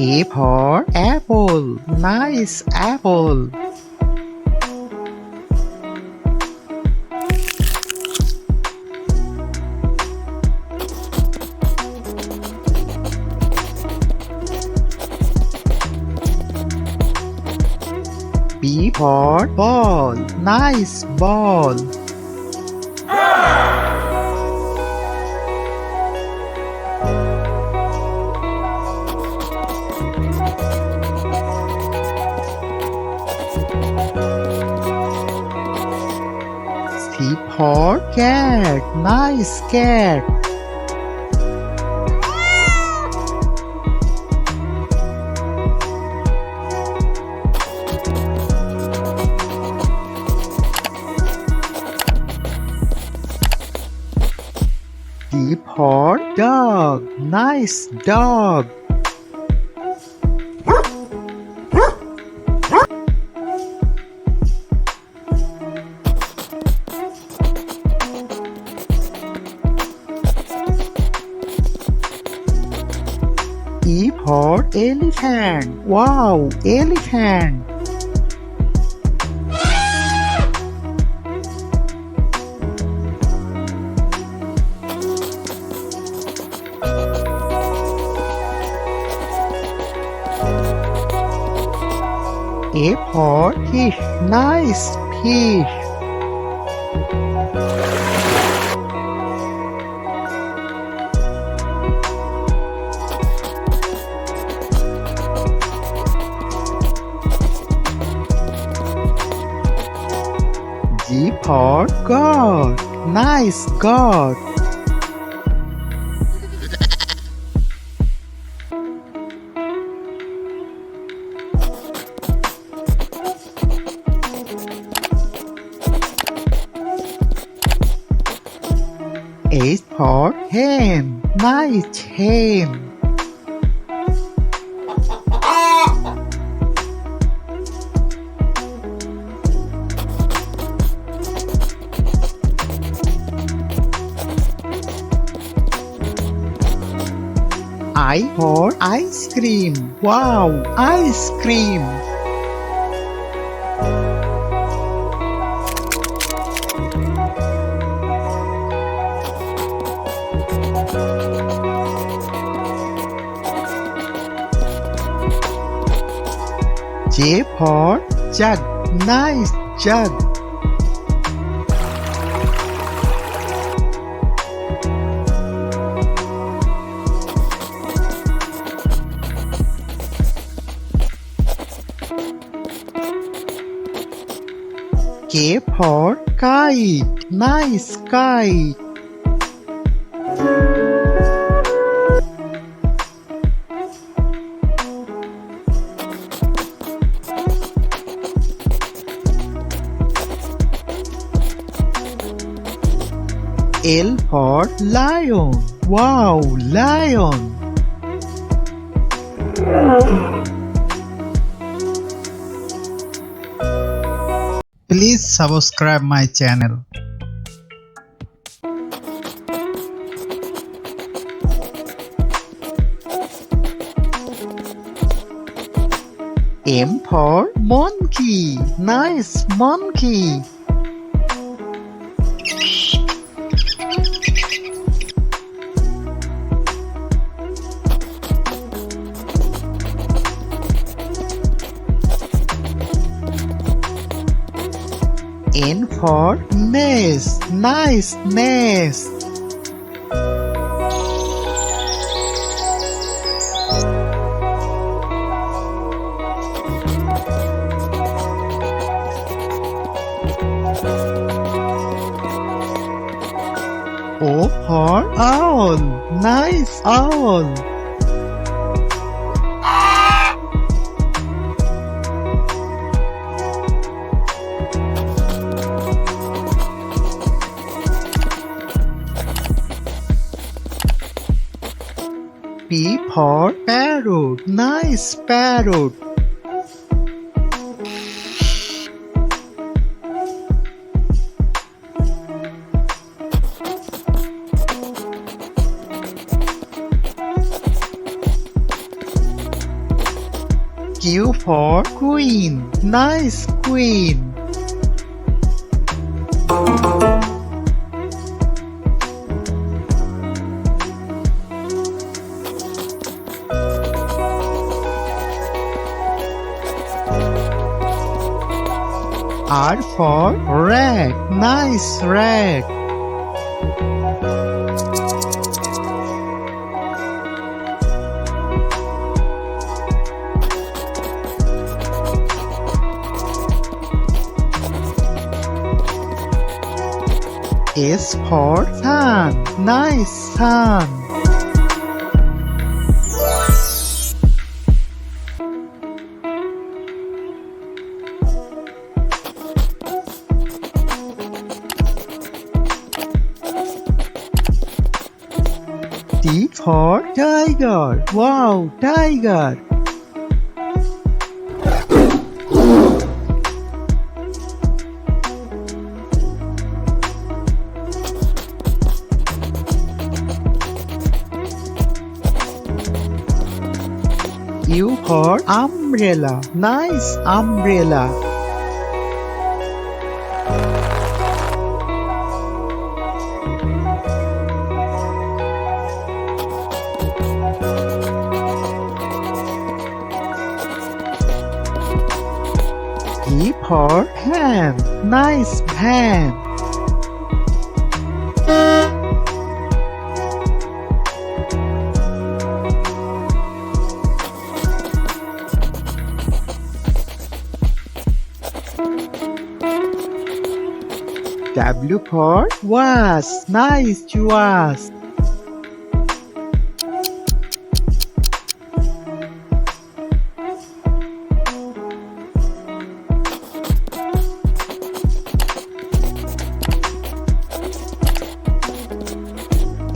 A for apple. Nice apple. B for ball. Nice ball. C for cat. Nice cat. D for dog. Nice dog. E for elephant. Wow, elephant. A for fish. Nice fish. G for God. Nice God. H for hen. Nice hen. I for ice cream. Wow, ice cream. J for jug. Nice jug. K for kite. Nice kite. L for lion. Wow, lion. Please subscribe my channel. M for monkey. Nice monkey. N for nest. Nice nest. O for owl. Nice owl. P for parrot. Nice parrot. Q for queen. Nice queen. R for rat. Nice rat. S for sun. Nice sun. T for tiger. Wow, tiger. U for umbrella. Nice umbrella. P for pen. Nice pen. W for vase. Nice vase.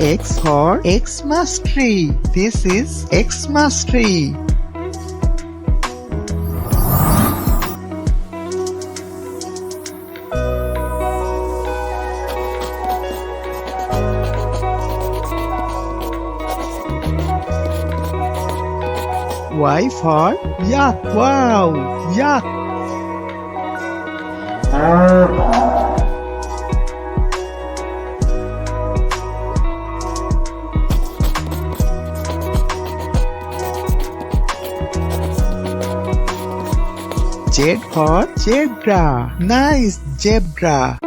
X for Xmas tree. This is Xmas tree. Y for yak. Wow, yak. Z for zebra. Nice zebra.